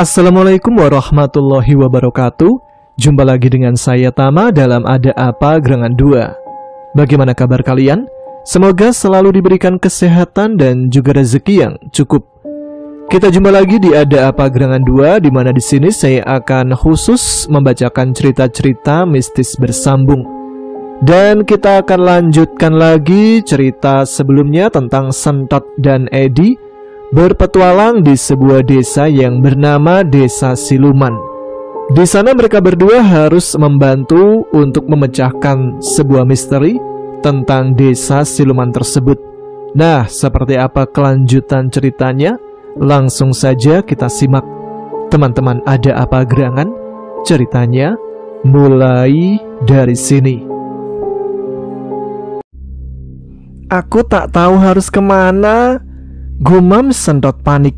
Assalamualaikum warahmatullahi wabarakatuh. Jumpa lagi dengan saya Tama dalam Ada Apa Gerangan 2. Bagaimana kabar kalian? Semoga selalu diberikan kesehatan dan juga rezeki yang cukup. Kita jumpa lagi di Ada Apa Gerangan 2, di mana di sini saya akan khusus membacakan cerita-cerita mistis bersambung. Dan kita akan lanjutkan lagi cerita sebelumnya tentang Sentot dan Edi berpetualang di sebuah desa yang bernama Desa Siluman. Di sana mereka berdua harus membantu untuk memecahkan sebuah misteri tentang desa siluman tersebut. Nah, seperti apa kelanjutan ceritanya? Langsung saja kita simak. Teman-teman, Ada Apa Gerangan? Ceritanya mulai dari sini. Aku tak tahu harus kemana, gumam Sentot panik.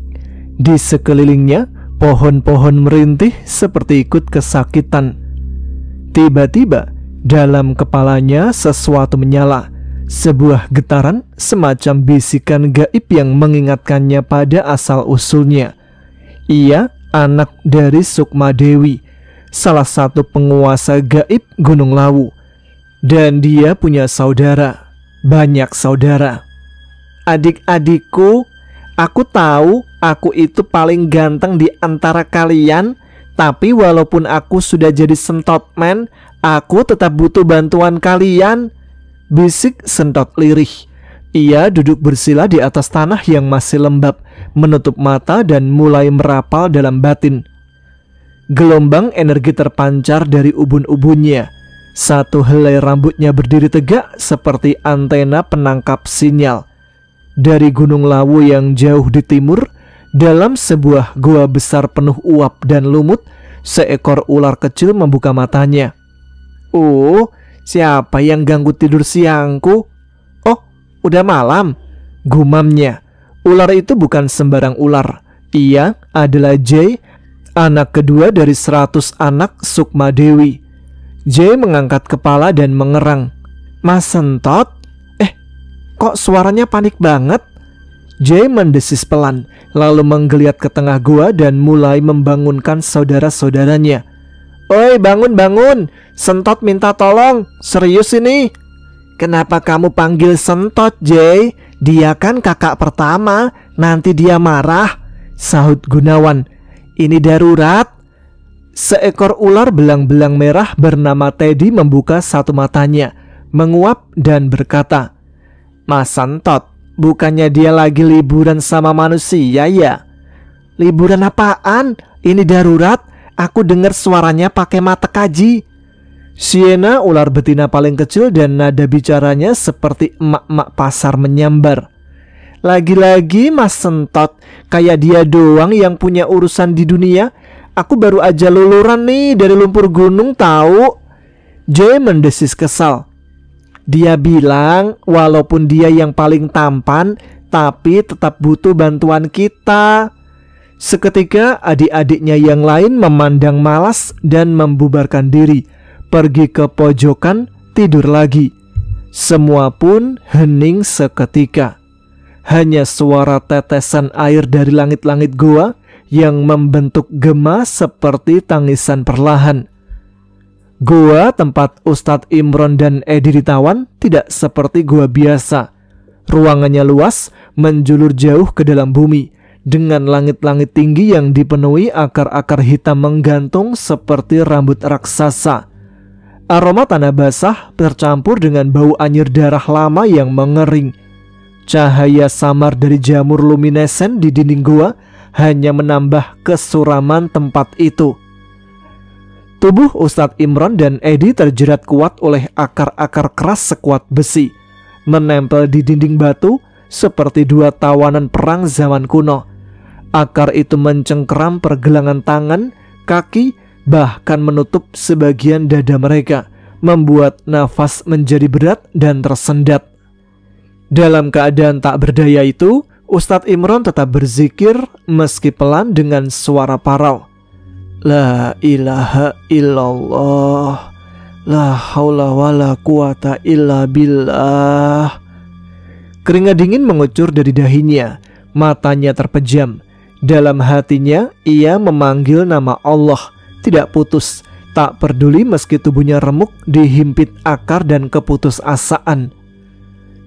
Di sekelilingnya, pohon-pohon merintih seperti ikut kesakitan. Tiba-tiba, dalam kepalanya sesuatu menyala. Sebuah getaran semacam bisikan gaib yang mengingatkannya pada asal-usulnya. Ia anak dari Sukma Dewi, salah satu penguasa gaib Gunung Lawu. Dan dia punya saudara, banyak saudara. Adik-adikku, aku tahu aku itu paling ganteng di antara kalian, tapi walaupun aku sudah jadi Sentotman, aku tetap butuh bantuan kalian, bisik Sentot lirih. Ia duduk bersila di atas tanah yang masih lembab, menutup mata dan mulai merapal dalam batin. Gelombang energi terpancar dari ubun-ubunnya. Satu helai rambutnya berdiri tegak seperti antena penangkap sinyal. Dari Gunung Lawu yang jauh di timur, dalam sebuah gua besar penuh uap dan lumut, seekor ular kecil membuka matanya. Siapa yang ganggu tidur siangku? Oh, udah malam, gumamnya. Ular itu bukan sembarang ular. Ia adalah Jay, anak kedua dari 100 anak Sukma Dewi. Jay mengangkat kepala dan mengerang. Mas Sentot? Kok suaranya panik banget? Jay mendesis pelan, lalu menggeliat ke tengah gua dan mulai membangunkan saudara-saudaranya. Oi, bangun-bangun, Sentot minta tolong, serius ini. Kenapa kamu panggil Sentot, Jay? Dia kan kakak pertama, nanti dia marah, sahut Gunawan. Ini darurat. Seekor ular belang-belang merah bernama Teddy membuka satu matanya, menguap dan berkata, Mas Sentot, bukannya dia lagi liburan sama manusia ya? Liburan apaan? Ini darurat. Aku dengar suaranya pakai mata kaji. Sienna, ular betina paling kecil, dan nada bicaranya seperti emak-emak pasar menyambar. Lagi-lagi Mas Sentot, kayak dia doang yang punya urusan di dunia. Aku baru aja luluran nih dari lumpur gunung tahu. Jay mendesis kesal. Dia bilang walaupun dia yang paling tampan, tapi tetap butuh bantuan kita. Seketika adik-adiknya yang lain memandang malas dan membubarkan diri, pergi ke pojokan tidur lagi. Semua pun hening seketika. Hanya suara tetesan air dari langit-langit goa yang membentuk gema seperti tangisan perlahan. Gua tempat Ustadz Imron dan Edi ditawan tidak seperti gua biasa. Ruangannya luas, menjulur jauh ke dalam bumi, dengan langit-langit tinggi yang dipenuhi akar-akar hitam menggantung seperti rambut raksasa. Aroma tanah basah tercampur dengan bau anyir darah lama yang mengering. Cahaya samar dari jamur luminescen di dinding gua hanya menambah kesuraman tempat itu. Tubuh Ustadz Imron dan Edi terjerat kuat oleh akar-akar keras sekuat besi, menempel di dinding batu seperti dua tawanan perang zaman kuno. Akar itu mencengkeram pergelangan tangan, kaki, bahkan menutup sebagian dada mereka, membuat nafas menjadi berat dan tersendat. Dalam keadaan tak berdaya itu, Ustadz Imron tetap berzikir meski pelan dengan suara parau. La ilaha illallah, la haula wala quwata illa billah. Keringat dingin mengucur dari dahinya, matanya terpejam. Dalam hatinya ia memanggil nama Allah, tidak putus, tak peduli meski tubuhnya remuk dihimpit akar dan keputusasaan.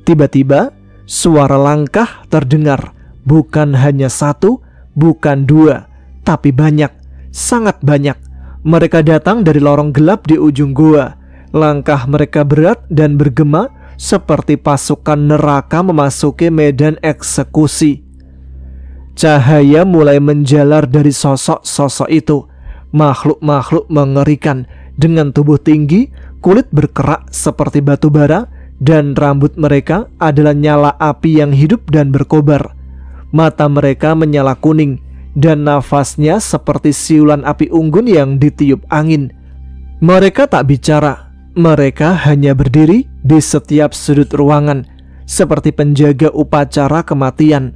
Tiba-tiba suara langkah terdengar, bukan hanya satu, bukan dua, tapi banyak, sangat banyak. Mereka datang dari lorong gelap di ujung gua. Langkah mereka berat dan bergema seperti pasukan neraka memasuki medan eksekusi. Cahaya mulai menjalar dari sosok-sosok itu. Makhluk-makhluk mengerikan dengan tubuh tinggi, kulit berkerak seperti batu bara, dan rambut mereka adalah nyala api yang hidup dan berkobar. Mata mereka menyala kuning, dan nafasnya seperti siulan api unggun yang ditiup angin. Mereka tak bicara, mereka hanya berdiri di setiap sudut ruangan, seperti penjaga upacara kematian.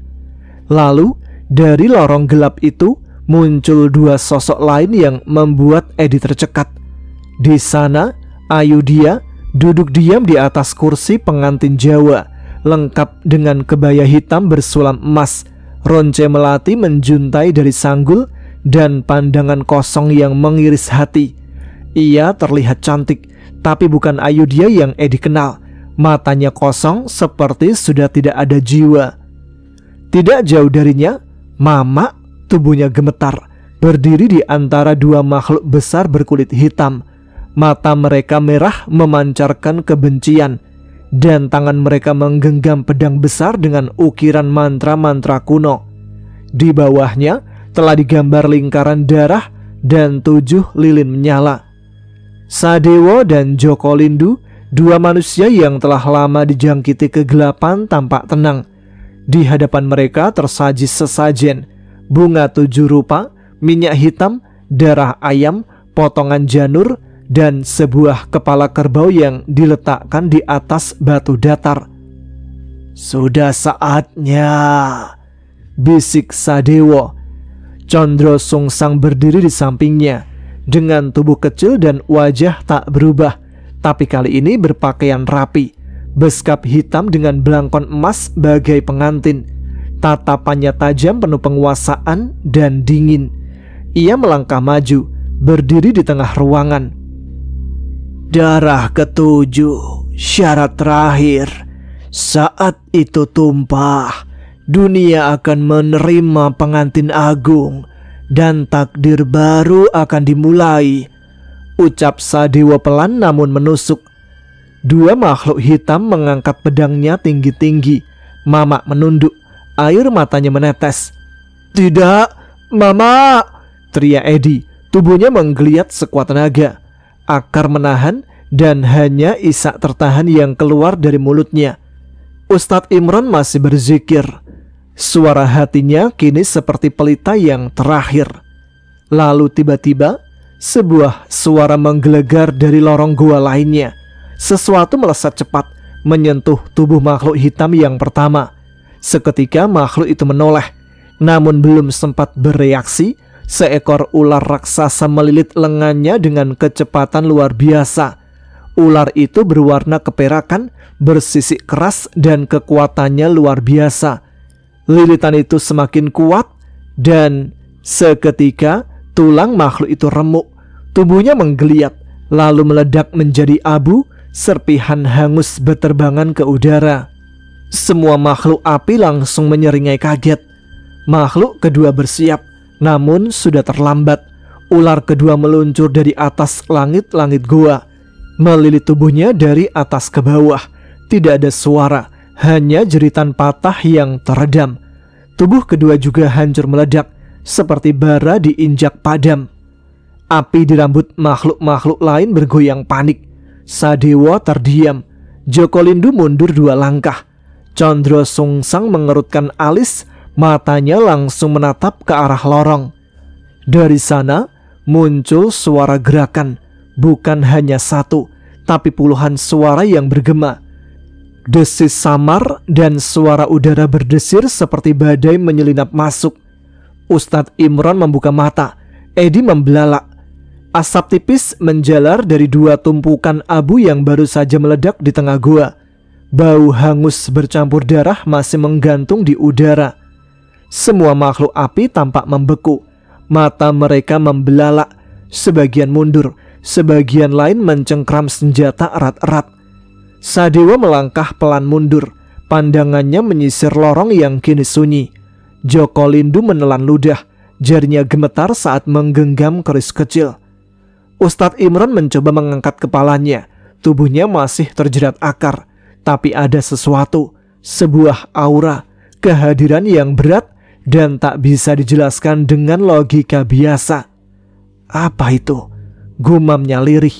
Lalu, dari lorong gelap itu, muncul dua sosok lain yang membuat Edi tercekat. Di sana, Ayudhya duduk diam di atas kursi pengantin Jawa, lengkap dengan kebaya hitam bersulam emas. Ronce Melati menjuntai dari sanggul dan pandangan kosong yang mengiris hati. Ia terlihat cantik, tapi bukan Ayudhya yang Edi kenal. Matanya kosong seperti sudah tidak ada jiwa. Tidak jauh darinya, Mama, tubuhnya gemetar, berdiri di antara dua makhluk besar berkulit hitam. Mata mereka merah memancarkan kebencian, dan tangan mereka menggenggam pedang besar dengan ukiran mantra-mantra kuno. Di bawahnya telah digambar lingkaran darah dan 7 lilin menyala. Sadewo dan Joko Lindu, dua manusia yang telah lama dijangkiti kegelapan, tampak tenang. Di hadapan mereka tersaji sesajen, bunga 7 rupa, minyak hitam, darah ayam, potongan janur, dan sebuah kepala kerbau yang diletakkan di atas batu datar. "Sudah saatnya," bisik Sadewo. Condro Sungsang berdiri di sampingnya, dengan tubuh kecil dan wajah tak berubah, tapi kali ini berpakaian rapi, beskap hitam dengan belangkon emas bagai pengantin. Tatapannya tajam, penuh penguasaan dan dingin. Ia melangkah maju, berdiri di tengah ruangan. "Darah ketujuh, syarat terakhir. Saat itu tumpah, dunia akan menerima pengantin agung dan takdir baru akan dimulai," ucap Sadewo pelan namun menusuk. Dua makhluk hitam mengangkat pedangnya tinggi-tinggi. Mama menunduk, air matanya menetes. "Tidak, Mama!" teriak Edi. Tubuhnya menggeliat sekuat tenaga. Akar menahan dan hanya isak tertahan yang keluar dari mulutnya. Ustadz Imron masih berzikir. Suara hatinya kini seperti pelita yang terakhir. Lalu tiba-tiba sebuah suara menggelegar dari lorong gua lainnya. Sesuatu melesat cepat menyentuh tubuh makhluk hitam yang pertama. Seketika makhluk itu menoleh, namun belum sempat bereaksi, seekor ular raksasa melilit lengannya dengan kecepatan luar biasa. Ular itu berwarna keperakan, bersisik keras, dan kekuatannya luar biasa. Lilitan itu semakin kuat, dan seketika tulang makhluk itu remuk. Tubuhnya menggeliat, lalu meledak menjadi abu. Serpihan hangus berterbangan ke udara. Semua makhluk api langsung menyeringai kaget. Makhluk kedua bersiap, namun sudah terlambat. Ular kedua meluncur dari atas langit-langit gua, melilit tubuhnya dari atas ke bawah. Tidak ada suara, hanya jeritan patah yang teredam. Tubuh kedua juga hancur meledak, seperti bara diinjak padam. Api di rambut makhluk-makhluk lain bergoyang panik. Sadewo terdiam. Joko Lindu mundur 2 langkah. Condro Sungsang mengerutkan alis, matanya langsung menatap ke arah lorong. Dari sana muncul suara gerakan, bukan hanya satu, tapi puluhan suara yang bergema. Desis samar dan suara udara berdesir seperti badai menyelinap masuk. Ustadz Imron membuka mata. Edi membelalak. Asap tipis menjalar dari 2 tumpukan abu yang baru saja meledak di tengah gua. Bau hangus bercampur darah masih menggantung di udara. Semua makhluk api tampak membeku. Mata mereka membelalak, sebagian mundur, sebagian lain mencengkram senjata erat-erat. Sadewa melangkah pelan mundur, pandangannya menyisir lorong yang kini sunyi. Joko Lindu menelan ludah, jarinya gemetar saat menggenggam keris kecil. Ustadz Imron mencoba mengangkat kepalanya, tubuhnya masih terjerat akar, tapi ada sesuatu, sebuah aura, kehadiran yang berat dan tak bisa dijelaskan dengan logika biasa. Apa itu? Gumamnya lirih.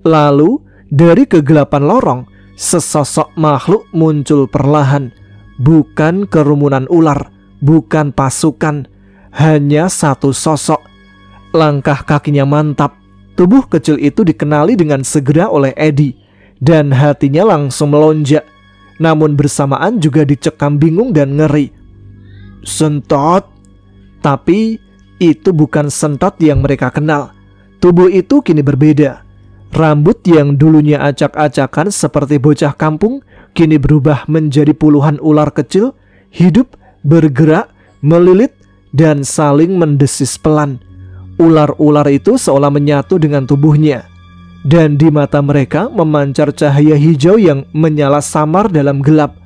Lalu dari kegelapan lorong, sesosok makhluk muncul perlahan. Bukan kerumunan ular, bukan pasukan, hanya satu sosok. Langkah kakinya mantap. Tubuh kecil itu dikenali dengan segera oleh Edi, dan hatinya langsung melonjak. Namun bersamaan juga dicekam bingung dan ngeri. Sentot. Tapi itu bukan Sentot yang mereka kenal. Tubuh itu kini berbeda. Rambut yang dulunya acak-acakan seperti bocah kampung kini berubah menjadi puluhan ular kecil, hidup, bergerak, melilit, dan saling mendesis pelan. Ular-ular itu seolah menyatu dengan tubuhnya, dan di mata mereka memancar cahaya hijau yang menyala samar dalam gelap.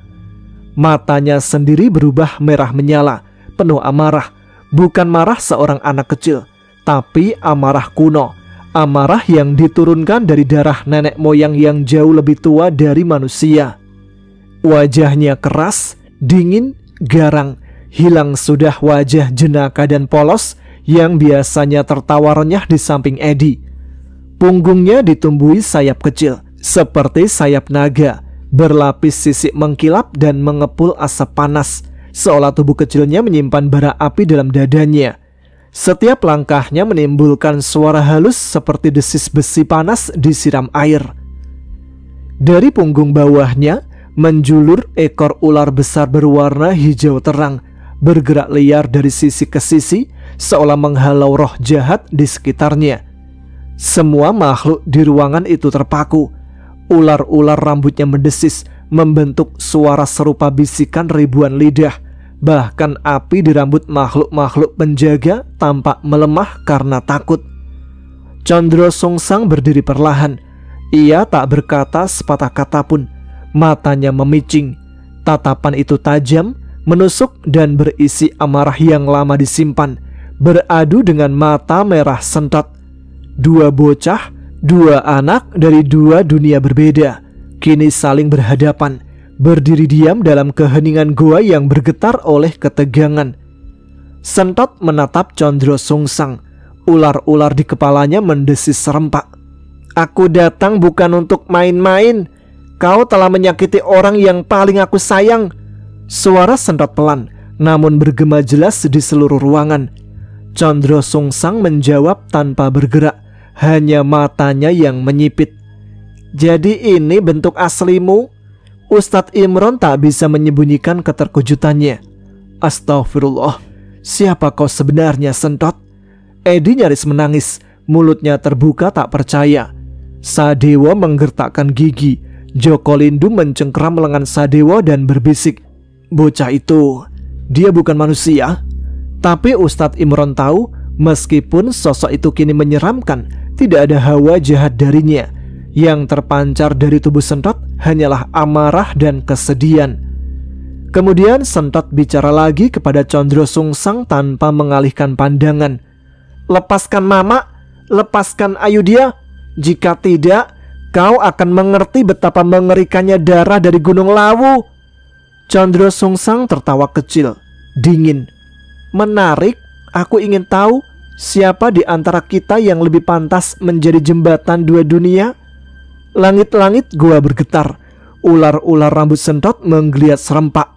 Matanya sendiri berubah merah menyala, penuh amarah. Bukan marah seorang anak kecil, tapi amarah kuno. Amarah yang diturunkan dari darah nenek moyang yang jauh lebih tua dari manusia. Wajahnya keras, dingin, garang. Hilang sudah wajah jenaka dan polos yang biasanya tertawa renyah di samping Edi. Punggungnya ditumbuhi sayap kecil, seperti sayap naga, berlapis sisik mengkilap dan mengepul asap panas, seolah tubuh kecilnya menyimpan bara api dalam dadanya. Setiap langkahnya menimbulkan suara halus seperti desis besi panas disiram air. Dari punggung bawahnya menjulur ekor ular besar berwarna hijau terang, bergerak liar dari sisi ke sisi, seolah menghalau roh jahat di sekitarnya. Semua makhluk di ruangan itu terpaku. Ular-ular rambutnya mendesis, membentuk suara serupa bisikan ribuan lidah. Bahkan api di rambut makhluk-makhluk penjaga tampak melemah karena takut. Condro Sungsang berdiri perlahan. Ia tak berkata sepatah kata pun. Matanya memicing. Tatapan itu tajam, menusuk dan berisi amarah yang lama disimpan, beradu dengan mata merah Sentot. Dua bocah, dua anak dari dua dunia berbeda, kini saling berhadapan, berdiri diam dalam keheningan goa yang bergetar oleh ketegangan. Sentot menatap Condro Sungsang. Ular-ular di kepalanya mendesis serempak. Aku datang bukan untuk main-main. Kau telah menyakiti orang yang paling aku sayang. Suara Sentot pelan, namun bergema jelas di seluruh ruangan. Condro Sungsang menjawab tanpa bergerak, hanya matanya yang menyipit. Jadi ini bentuk aslimu? Ustadz Imron tak bisa menyembunyikan keterkejutannya. Astagfirullah, siapa kau sebenarnya, Sentot? Edi nyaris menangis, mulutnya terbuka tak percaya. Sadewa menggertakkan gigi. Joko Lindu mencengkram lengan Sadewa dan berbisik, bocah itu, dia bukan manusia. Tapi Ustadz Imron tahu, meskipun sosok itu kini menyeramkan, tidak ada hawa jahat darinya. Yang terpancar dari tubuh Sentot hanyalah amarah dan kesedihan. Kemudian Sentot bicara lagi kepada Condro Sungsang tanpa mengalihkan pandangan. Lepaskan Mama, lepaskan Ayudhya. Jika tidak, kau akan mengerti betapa mengerikannya darah dari Gunung Lawu. Condro Sungsang tertawa kecil, dingin. Menarik, aku ingin tahu siapa di antara kita yang lebih pantas menjadi jembatan dua dunia. Langit-langit gua bergetar. Ular-ular rambut Sentot menggeliat serempak.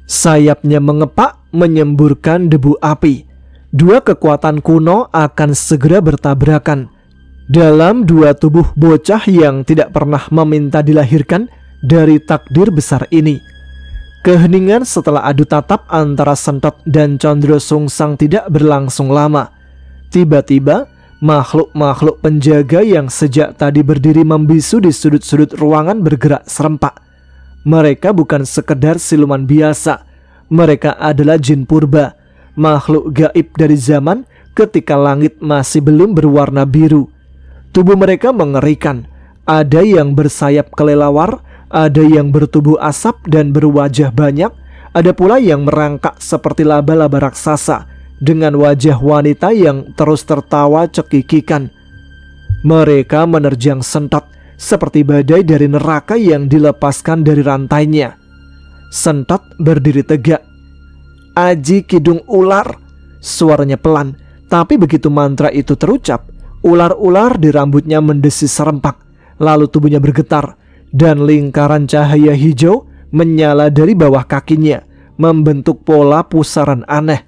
Sayapnya mengepak, menyemburkan debu api. Dua kekuatan kuno akan segera bertabrakan dalam dua tubuh bocah yang tidak pernah meminta dilahirkan dari takdir besar ini. Keheningan setelah adu tatap antara Sentot dan Condro Sungsang tidak berlangsung lama. Tiba-tiba makhluk-makhluk penjaga yang sejak tadi berdiri membisu di sudut-sudut ruangan bergerak serempak. Mereka bukan sekedar siluman biasa. Mereka adalah jin purba, makhluk gaib dari zaman ketika langit masih belum berwarna biru. Tubuh mereka mengerikan, ada yang bersayap kelelawar, ada yang bertubuh asap dan berwajah banyak, ada pula yang merangkak seperti laba-laba raksasa dengan wajah wanita yang terus tertawa cekikikan. Mereka menerjang Sentot seperti badai dari neraka yang dilepaskan dari rantainya. Sentot berdiri tegak. "Aji Kidung Ular," suaranya pelan, tapi begitu mantra itu terucap, ular-ular di rambutnya mendesis serempak, lalu tubuhnya bergetar dan lingkaran cahaya hijau menyala dari bawah kakinya, membentuk pola pusaran aneh.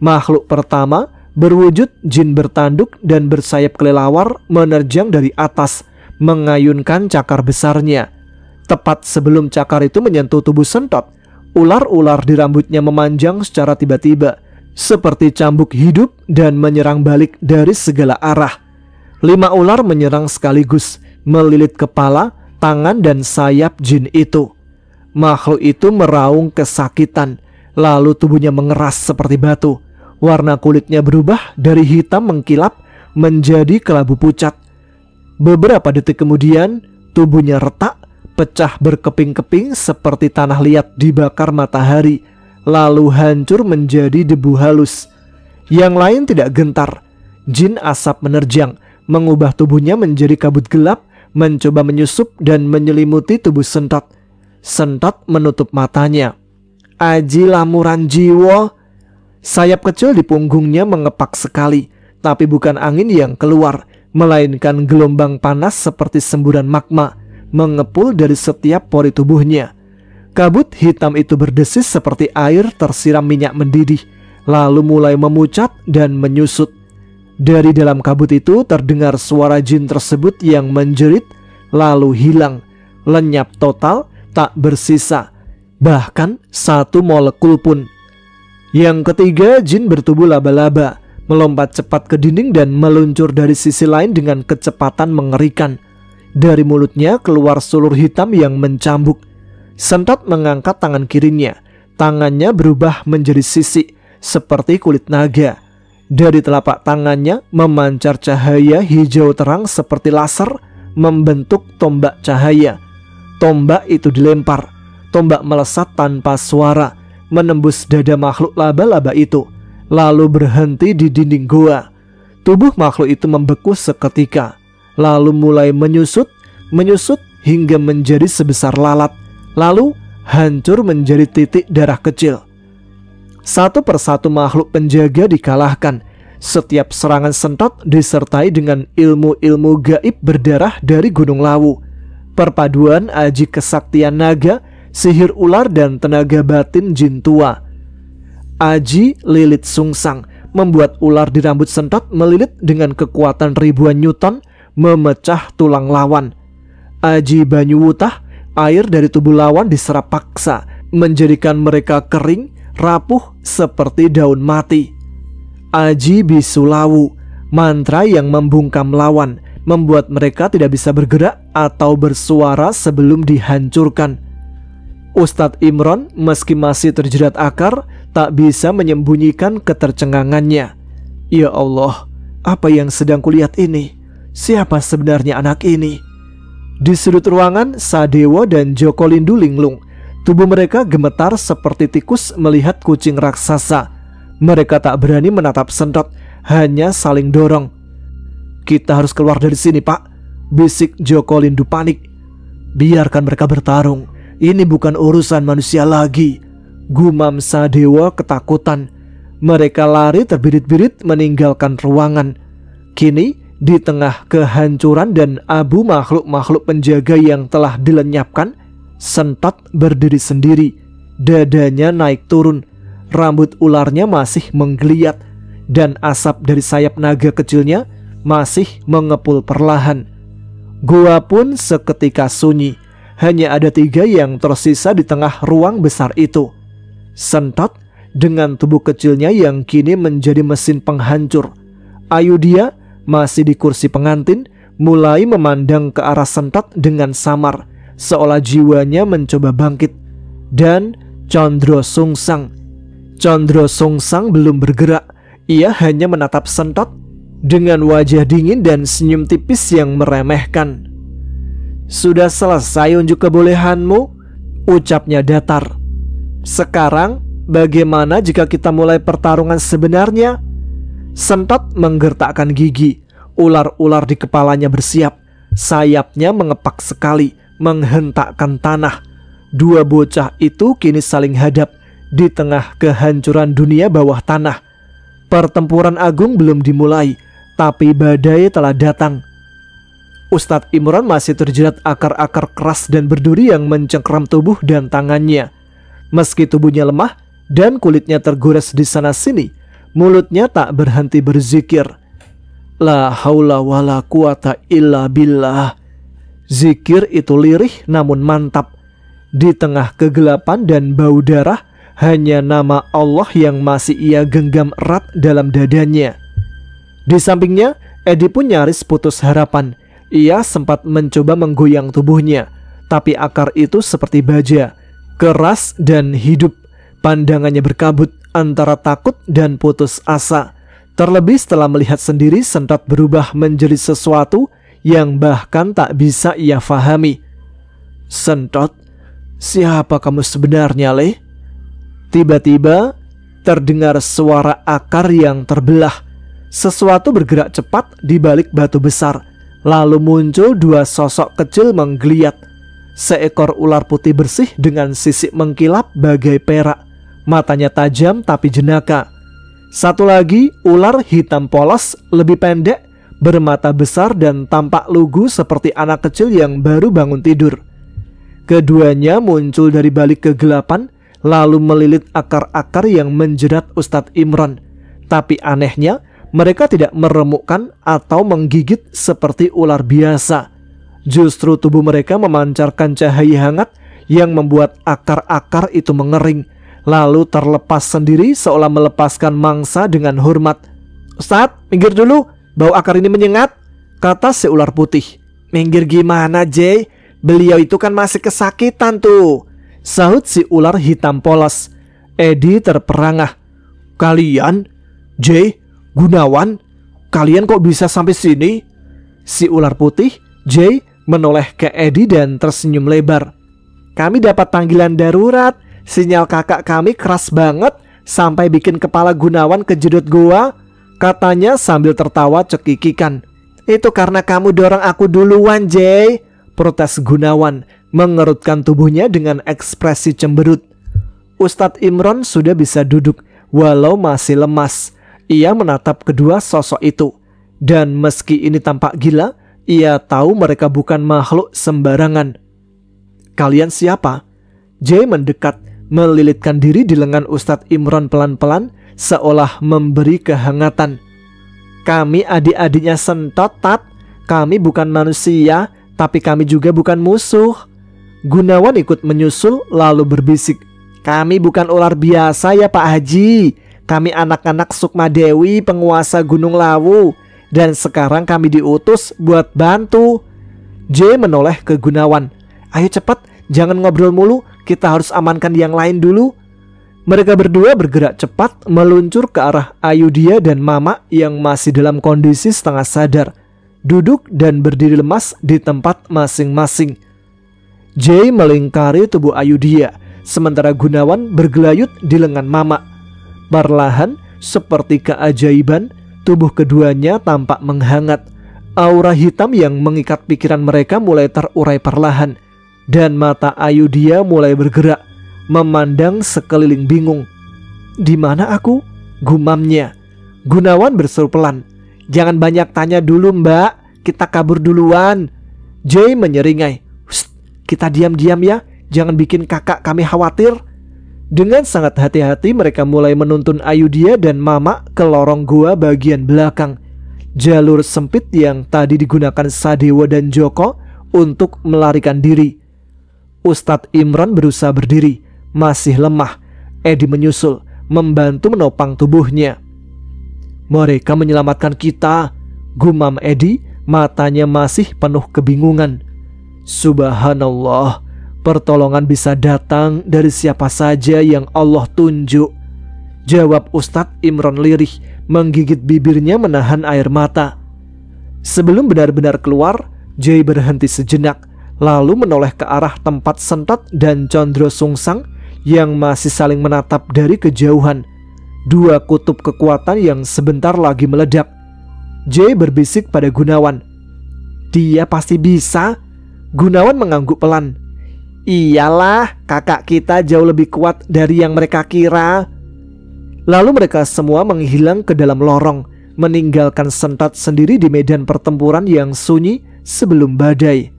Makhluk pertama berwujud jin bertanduk dan bersayap kelelawar menerjang dari atas, mengayunkan cakar besarnya. Tepat sebelum cakar itu menyentuh tubuh Sentot, ular-ular di rambutnya memanjang secara tiba-tiba, seperti cambuk hidup dan menyerang balik dari segala arah. 5 ular menyerang sekaligus, melilit kepala, tangan dan sayap jin itu. Makhluk itu meraung kesakitan, lalu tubuhnya mengeras seperti batu. Warna kulitnya berubah dari hitam mengkilap menjadi kelabu pucat. Beberapa detik kemudian, tubuhnya retak, pecah berkeping-keping seperti tanah liat dibakar matahari, lalu hancur menjadi debu halus. Yang lain tidak gentar. Jin asap menerjang, mengubah tubuhnya menjadi kabut gelap, mencoba menyusup dan menyelimuti tubuh Sentot. Sentot menutup matanya. "Aji lamuran jiwa." Sayap kecil di punggungnya mengepak sekali, tapi bukan angin yang keluar, melainkan gelombang panas seperti semburan magma mengepul dari setiap pori tubuhnya. Kabut hitam itu berdesis seperti air tersiram minyak mendidih, lalu mulai memucat dan menyusut. Dari dalam kabut itu terdengar suara jin tersebut yang menjerit, lalu hilang, lenyap total, tak bersisa bahkan satu molekul pun. Yang ketiga, jin bertubuh laba-laba, melompat cepat ke dinding dan meluncur dari sisi lain dengan kecepatan mengerikan. Dari mulutnya keluar sulur hitam yang mencambuk. Sentot mengangkat tangan kirinya. Tangannya berubah menjadi sisik seperti kulit naga. Dari telapak tangannya memancar cahaya hijau terang seperti laser, membentuk tombak cahaya. Tombak itu dilempar. Tombak melesat tanpa suara, menembus dada makhluk laba-laba itu, lalu berhenti di dinding goa. Tubuh makhluk itu membeku seketika, lalu mulai menyusut hingga menjadi sebesar lalat, lalu hancur menjadi titik darah kecil. Satu persatu makhluk penjaga dikalahkan. Setiap serangan Sentot disertai dengan ilmu-ilmu gaib berdarah dari Gunung Lawu. Perpaduan aji kesaktian naga, sihir ular dan tenaga batin jin tua. Aji lilit sungsang membuat ular di rambut Sentot melilit dengan kekuatan ribuan Newton, memecah tulang lawan. Aji banyu wutah, air dari tubuh lawan diserap paksa, menjadikan mereka kering, rapuh seperti daun mati. Aji bisu lawu, mantra yang membungkam lawan, membuat mereka tidak bisa bergerak atau bersuara sebelum dihancurkan. Ustadz Imron meski masih terjerat akar, tak bisa menyembunyikan ketercengangannya. Ya Allah, apa yang sedang kulihat ini? Siapa sebenarnya anak ini? Di sudut ruangan, Sadewo dan Joko Lindu linglung. Tubuh mereka gemetar seperti tikus melihat kucing raksasa. Mereka tak berani menatap Sentot, hanya saling dorong. "Kita harus keluar dari sini, Pak," bisik Joko Lindu panik. "Biarkan mereka bertarung. Ini bukan urusan manusia lagi," gumam Sadewa ketakutan. Mereka lari terbirit-birit meninggalkan ruangan. Kini di tengah kehancuran dan abu makhluk-makhluk penjaga yang telah dilenyapkan, Sentot berdiri sendiri. Dadanya naik turun, rambut ularnya masih menggeliat, dan asap dari sayap naga kecilnya masih mengepul perlahan. Gua pun seketika sunyi. Hanya ada 3 yang tersisa di tengah ruang besar itu. Sentot dengan tubuh kecilnya yang kini menjadi mesin penghancur. Ayudhya masih di kursi pengantin, mulai memandang ke arah Sentot dengan samar, seolah jiwanya mencoba bangkit. Dan Condro Sungsang. Condro Sungsang belum bergerak. Ia hanya menatap Sentot dengan wajah dingin dan senyum tipis yang meremehkan. "Sudah selesai unjuk kebolehanmu?" ucapnya datar. "Sekarang bagaimana jika kita mulai pertarungan sebenarnya?" Sentot menggertakkan gigi. Ular-ular di kepalanya bersiap. Sayapnya mengepak sekali, menghentakkan tanah. Dua bocah itu kini saling hadap di tengah kehancuran dunia bawah tanah. Pertempuran agung belum dimulai, tapi badai telah datang. Ustadz Imron masih terjerat akar-akar keras dan berduri yang mencengkeram tubuh dan tangannya. Meski tubuhnya lemah dan kulitnya tergores di sana-sini, mulutnya tak berhenti berzikir. La haula wala quwata illa billah. Zikir itu lirih namun mantap. Di tengah kegelapan dan bau darah, hanya nama Allah yang masih ia genggam erat dalam dadanya. Di sampingnya, Edi pun nyaris putus harapan. Ia sempat mencoba menggoyang tubuhnya, tapi akar itu seperti baja, keras dan hidup. Pandangannya berkabut antara takut dan putus asa. Terlebih setelah melihat sendiri Sentot berubah menjadi sesuatu yang bahkan tak bisa ia fahami. "Sentot, siapa kamu sebenarnya, Le?" Tiba-tiba terdengar suara akar yang terbelah. Sesuatu bergerak cepat di balik batu besar. Lalu muncul dua sosok kecil menggeliat. Seekor ular putih bersih dengan sisik mengkilap bagai perak. Matanya tajam tapi jenaka. Satu lagi ular hitam polos, lebih pendek, bermata besar dan tampak lugu seperti anak kecil yang baru bangun tidur. Keduanya muncul dari balik kegelapan, lalu melilit akar-akar yang menjerat Ustadz Imron. Tapi anehnya, mereka tidak meremukkan atau menggigit seperti ular biasa. Justru tubuh mereka memancarkan cahaya hangat yang membuat akar-akar itu mengering, lalu terlepas sendiri seolah melepaskan mangsa dengan hormat. "Ustadz, minggir dulu, bau akar ini menyengat," kata si ular putih. "Minggir gimana, Jay? Beliau itu kan masih kesakitan tuh," sahut si ular hitam polos. Edi terperangah. "Kalian, Jay, Gunawan, kalian kok bisa sampai sini?" Si ular putih, Jay, menoleh ke Edi dan tersenyum lebar. "Kami dapat panggilan darurat. Sinyal kakak kami keras banget sampai bikin kepala Gunawan kejedot goa," katanya sambil tertawa cekikikan. "Itu karena kamu dorong aku duluan, Jay," protes Gunawan, mengerutkan tubuhnya dengan ekspresi cemberut. Ustadz Imron sudah bisa duduk, walau masih lemas. Ia menatap kedua sosok itu. Dan meski ini tampak gila, ia tahu mereka bukan makhluk sembarangan. "Kalian siapa?" Jay mendekat, melilitkan diri di lengan Ustadz Imron pelan-pelan, seolah memberi kehangatan. "Kami adik-adiknya Sentot, Tat. Kami bukan manusia, tapi kami juga bukan musuh." Gunawan ikut menyusul lalu berbisik, "Kami bukan ular biasa ya Pak Haji. Kami anak-anak Sukma Dewi, penguasa Gunung Lawu. Dan sekarang kami diutus buat bantu." J menoleh ke Gunawan. "Ayo cepat, jangan ngobrol mulu. Kita harus amankan yang lain dulu." Mereka berdua bergerak cepat meluncur ke arah Ayudhya dan Mama yang masih dalam kondisi setengah sadar, duduk dan berdiri lemas di tempat masing-masing. Jay melingkari tubuh Ayudhya, sementara Gunawan bergelayut di lengan Mama. Perlahan, seperti keajaiban, tubuh keduanya tampak menghangat. Aura hitam yang mengikat pikiran mereka mulai terurai perlahan, dan mata Ayudhya mulai bergerak, memandang sekeliling bingung. "Di mana aku?" gumamnya. Gunawan berseru pelan, "Jangan banyak tanya dulu, Mbak. Kita kabur duluan." Jay menyeringai, "Kita diam-diam ya, jangan bikin kakak kami khawatir." Dengan sangat hati-hati mereka mulai menuntun Ayudhya dan Mama ke lorong gua bagian belakang. Jalur sempit yang tadi digunakan Sadewa dan Joko untuk melarikan diri. Ustadz Imron berusaha berdiri, masih lemah. Edi menyusul, membantu menopang tubuhnya. "Mereka menyelamatkan kita," gumam Edi, matanya masih penuh kebingungan. "Subhanallah, pertolongan bisa datang dari siapa saja yang Allah tunjuk." jawab Ustadz Imron lirih, menggigit bibirnya menahan air mata. Sebelum benar-benar keluar, Jay berhenti sejenak, lalu menoleh ke arah tempat Sentot dan Condro Sungsang yang masih saling menatap dari kejauhan. Dua kutub kekuatan yang sebentar lagi meledak. Jay berbisik pada Gunawan. "Dia pasti bisa." Gunawan mengangguk pelan. "Iyalah, kakak kita jauh lebih kuat dari yang mereka kira." Lalu mereka semua menghilang ke dalam lorong, meninggalkan Sentot sendiri di medan pertempuran yang sunyi sebelum badai.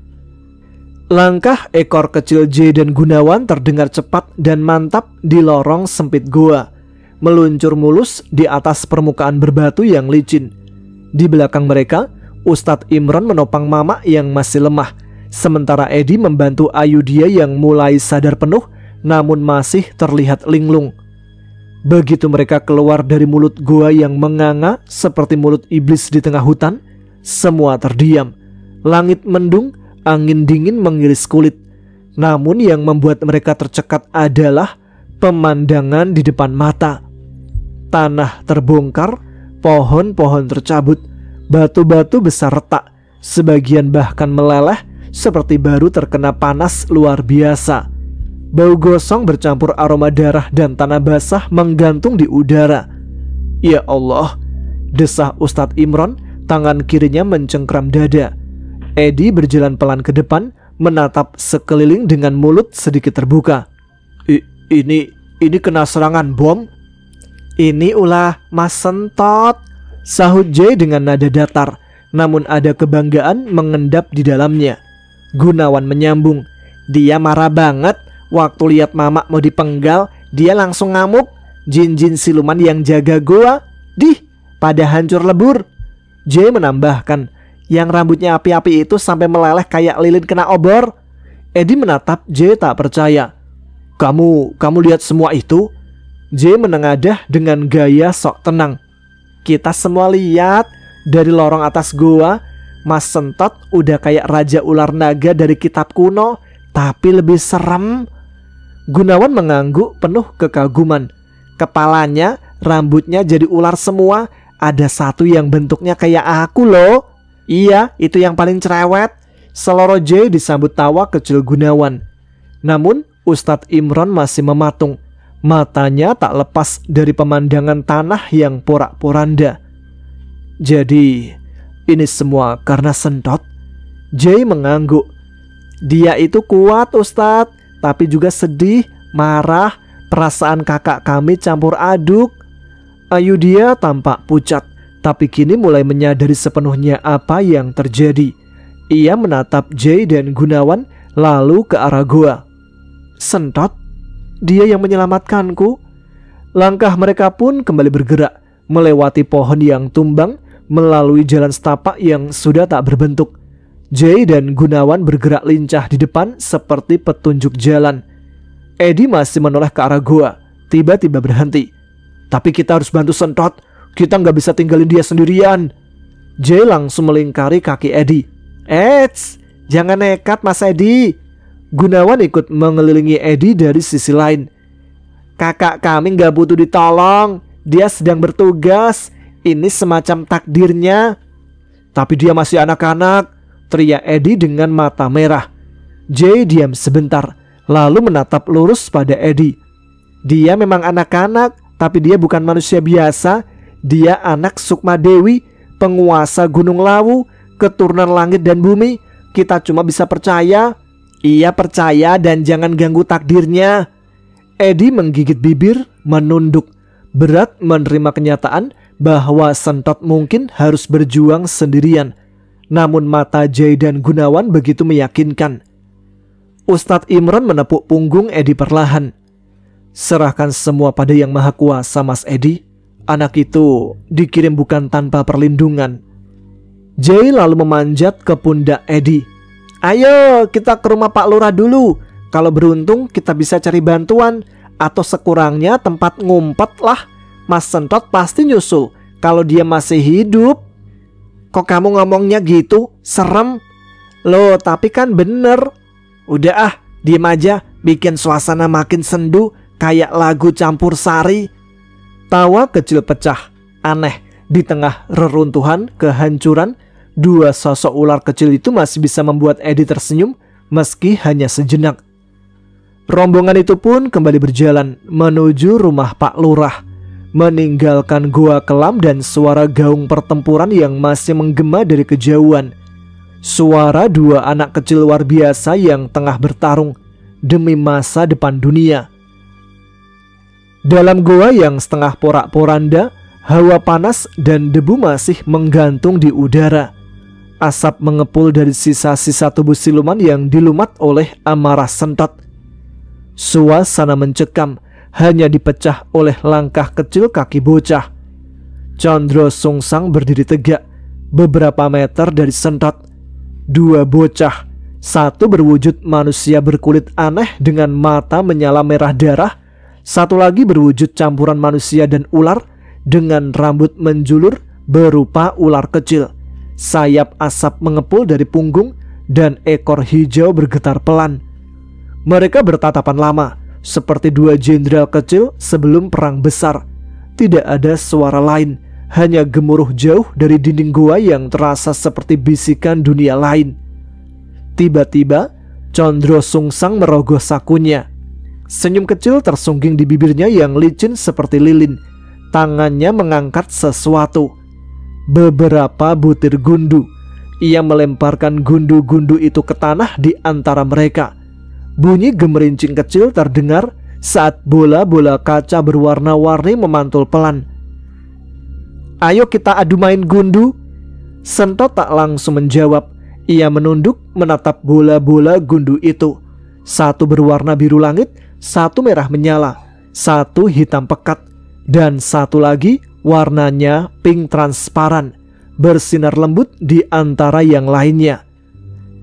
Langkah ekor kecil Jay dan Gunawan terdengar cepat dan mantap di lorong sempit goa, meluncur mulus di atas permukaan berbatu yang licin. Di belakang mereka, Ustadz Imron menopang Mama yang masih lemah, sementara Edi membantu Ayudia yang mulai sadar penuh namun masih terlihat linglung. Begitu mereka keluar dari mulut goa yang menganga seperti mulut iblis di tengah hutan, semua terdiam. Langit mendung, angin dingin mengiris kulit. Namun yang membuat mereka tercekat adalah pemandangan di depan mata. Tanah terbongkar, pohon-pohon tercabut, batu-batu besar retak, sebagian bahkan meleleh seperti baru terkena panas luar biasa. Bau gosong bercampur aroma darah dan tanah basah menggantung di udara. "Ya Allah," desah Ustadz Imron, tangan kirinya mencengkram dada. Edi berjalan pelan ke depan, menatap sekeliling dengan mulut sedikit terbuka. Ini kena serangan bom." "Ini ulah Mas Sentot," sahut Jay dengan nada datar, namun ada kebanggaan mengendap di dalamnya. Gunawan menyambung, "Dia marah banget. Waktu lihat Mama mau dipenggal, dia langsung ngamuk. Jin-jin siluman yang jaga goa, pada hancur lebur." Jay menambahkan, "Yang rambutnya api-api itu sampai meleleh kayak lilin kena obor." Edi menatap Jay tak percaya. Kamu lihat semua itu?" Jay menengadah dengan gaya sok tenang. "Kita semua lihat. Dari lorong atas goa, Mas Sentot udah kayak raja ular naga dari kitab kuno, tapi lebih serem." Gunawan mengangguk penuh kekaguman. "Kepalanya, rambutnya jadi ular semua. Ada satu yang bentuknya kayak aku loh." "Iya, itu yang paling cerewet." Seloro Jay disambut tawa kecil Gunawan. Namun Ustadz Imron masih mematung. Matanya tak lepas dari pemandangan tanah yang porak-poranda. "Jadi ini semua karena Sentot?" Jay mengangguk. "Dia itu kuat Ustadz, tapi juga sedih, marah, perasaan kakak kami campur aduk." Ayudia tampak pucat, tapi kini mulai menyadari sepenuhnya apa yang terjadi. Ia menatap Jay dan Gunawan lalu ke arah goa. "Sentot? Dia yang menyelamatkanku." Langkah mereka pun kembali bergerak, melewati pohon yang tumbang, melalui jalan setapak yang sudah tak berbentuk. Jay dan Gunawan bergerak lincah di depan seperti petunjuk jalan. Edi masih menoleh ke arah goa, tiba-tiba berhenti. "Tapi kita harus bantu Sentot. Kita nggak bisa tinggalin dia sendirian." Jay langsung melingkari kaki Edi. "Eits, jangan nekat Mas Edi." Gunawan ikut mengelilingi Edi dari sisi lain. "Kakak kami nggak butuh ditolong. Dia sedang bertugas. Ini semacam takdirnya." "Tapi dia masih anak-anak," teriak Edi dengan mata merah. Jay diam sebentar, lalu menatap lurus pada Edi. "Dia memang anak-anak, tapi dia bukan manusia biasa. Dia anak Sukma Dewi, penguasa Gunung Lawu, keturunan langit dan bumi. Kita cuma bisa percaya." "Iya percaya dan jangan ganggu takdirnya." Edi menggigit bibir, menunduk. Berat menerima kenyataan bahwa Sentot mungkin harus berjuang sendirian. Namun mata Jay dan Gunawan begitu meyakinkan. Ustadz Imron menepuk punggung Edi perlahan. "Serahkan semua pada Yang Maha Kuasa Mas Edi. Anak itu dikirim bukan tanpa perlindungan." Jay lalu memanjat ke pundak Edi. "Ayo kita ke rumah Pak Lurah dulu. Kalau beruntung kita bisa cari bantuan, atau sekurangnya tempat ngumpet lah. Mas Sentot pasti nyusul kalau dia masih hidup." "Kok kamu ngomongnya gitu? Serem." "Loh tapi kan bener." "Udah diem aja, bikin suasana makin sendu kayak lagu campur sari." Tawa kecil pecah, aneh. Di tengah reruntuhan, kehancuran, dua sosok ular kecil itu masih bisa membuat Edi tersenyum meski hanya sejenak. Rombongan itu pun kembali berjalan menuju rumah Pak Lurah, meninggalkan gua kelam dan suara gaung pertempuran yang masih menggema dari kejauhan. Suara dua anak kecil luar biasa yang tengah bertarung demi masa depan dunia. Dalam gua yang setengah porak-poranda, hawa panas dan debu masih menggantung di udara. Asap mengepul dari sisa-sisa tubuh siluman yang dilumat oleh amarah Sentot. Suasana mencekam hanya dipecah oleh langkah kecil kaki bocah. Condro Sungsang berdiri tegak beberapa meter dari Sentot. Dua bocah, satu berwujud manusia berkulit aneh dengan mata menyala merah darah, satu lagi berwujud campuran manusia dan ular dengan rambut menjulur berupa ular kecil. Sayap asap mengepul dari punggung dan ekor hijau bergetar pelan. Mereka bertatapan lama seperti dua jenderal kecil sebelum perang besar. Tidak ada suara lain, hanya gemuruh jauh dari dinding gua yang terasa seperti bisikan dunia lain. Tiba-tiba Condro Sungsang merogoh sakunya. Senyum kecil tersungging di bibirnya yang licin seperti lilin. Tangannya mengangkat sesuatu. Beberapa butir gundu. Ia melemparkan gundu-gundu itu ke tanah di antara mereka. Bunyi gemerincing kecil terdengar saat bola-bola kaca berwarna-warni memantul pelan. "Ayo kita adu main gundu." Sentot tak langsung menjawab. Ia menunduk menatap bola-bola gundu itu. Satu berwarna biru langit, satu merah menyala, satu hitam pekat, dan satu lagi warnanya pink transparan, bersinar lembut di antara yang lainnya.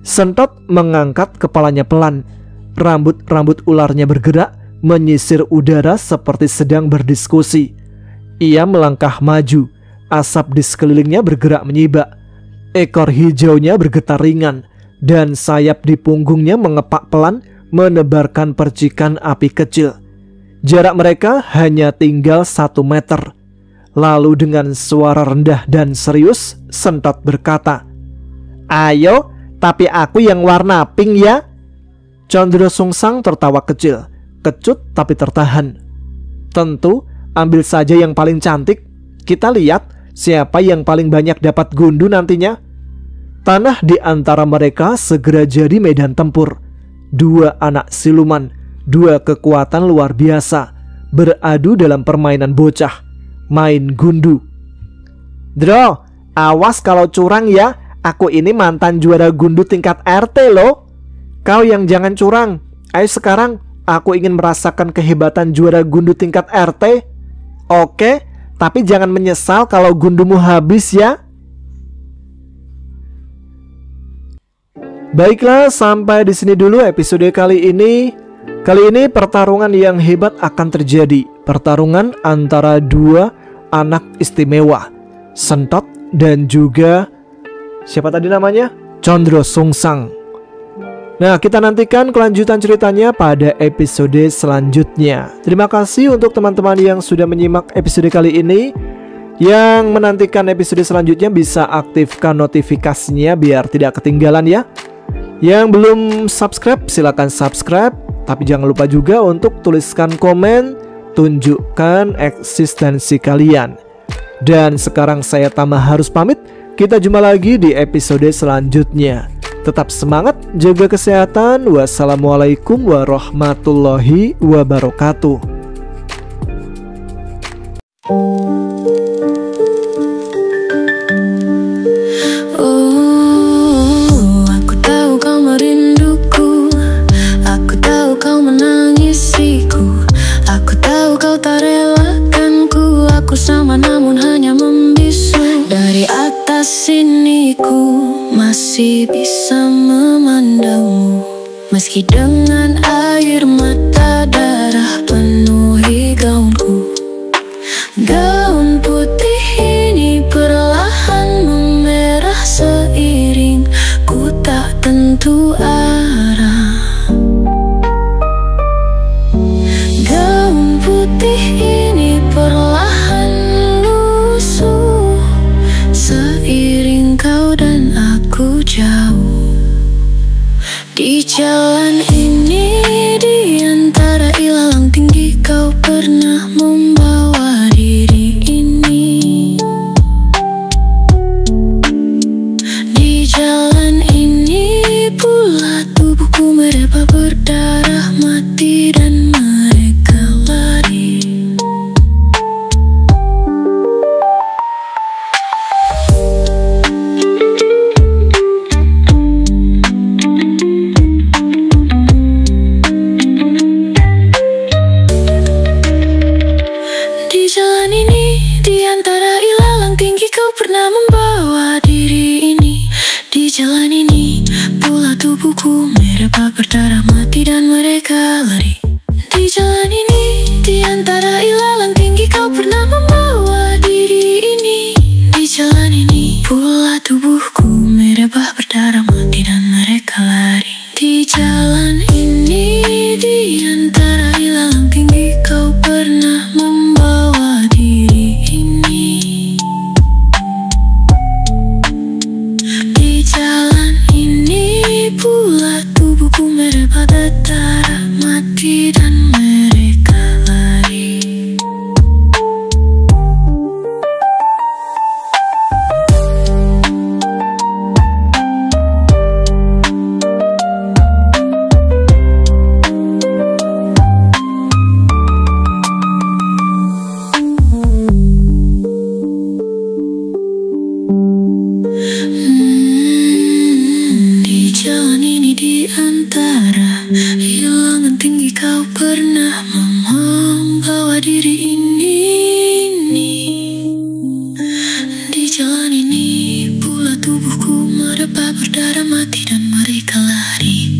Sentot mengangkat kepalanya pelan. Rambut-rambut ularnya bergerak menyisir udara seperti sedang berdiskusi. Ia melangkah maju. Asap di sekelilingnya bergerak menyibak. Ekor hijaunya bergetar ringan dan sayap di punggungnya mengepak pelan menebarkan percikan api kecil. Jarak mereka hanya tinggal 1 meter. Lalu dengan suara rendah dan serius, Sentot berkata, "Ayo, tapi aku yang warna pink ya." Condro Sungsang tertawa kecil, kecut tapi tertahan. "Tentu, ambil saja yang paling cantik. Kita lihat siapa yang paling banyak dapat gundu nantinya." Tanah di antara mereka segera jadi medan tempur. Dua anak siluman, dua kekuatan luar biasa, beradu dalam permainan bocah, main gundu. "Dro, awas kalau curang ya. Aku ini mantan juara gundu tingkat RT loh." "Kau yang jangan curang. Ayo sekarang, aku ingin merasakan kehebatan juara gundu tingkat RT." "Oke, tapi jangan menyesal kalau gundumu habis ya." Baiklah, sampai di sini dulu episode kali ini. Kali ini pertarungan yang hebat akan terjadi. Pertarungan antara dua anak istimewa, Sentot dan juga siapa tadi namanya? Condro Sungsang. Nah, kita nantikan kelanjutan ceritanya pada episode selanjutnya. Terima kasih untuk teman-teman yang sudah menyimak episode kali ini. Yang menantikan episode selanjutnya bisa aktifkan notifikasinya biar tidak ketinggalan ya. Yang belum subscribe silakan subscribe. Tapi jangan lupa juga untuk tuliskan komen, tunjukkan eksistensi kalian. Dan sekarang saya Tama harus pamit. Kita jumpa lagi di episode selanjutnya. Tetap semangat, jaga kesehatan. Wassalamualaikum warahmatullahi wabarakatuh. Aku tahu kau merinduku, aku tahu kau menangisiku, aku tahu kau tak relakanku. Aku sama namun hanya membisu. Dari atas sini ku masih bisa memandangmu, meski dengan air mata darah penuhi gaunku. Gaun putih ini perlahan memerah seiring ku tak tentu arah. Gaun putih ini perlahan Di jalan ini, di antara ilalang tinggi, kau pernah membawa diri ini. Di jalan ini pula tubuhku mereba berdarah mati dan mereka lari. Di jalan ini, di antara ilalang tinggi, kau pernah membawa diri ini. Di jalan ini, pula tubuhku mereba berdarah mati dan mereka lari. Di jalan ini, di antara ilalang tinggi, kau pernah membawa diri ini. Di jalan ini, pula tubuhku mereba berdarah mati dan mereka lari. Di jalan ini, di antara ilalang tinggi, kau pernah membawa diri ini. Di jalan ini pula tubuhku mereba berdarah mati dan mereka lari. Di jalan ini, di antara ilalang tinggi, kau pernah membawa diri ini. Di jalan ini pula tubuhku mereba berdarah mati dan mereka lari.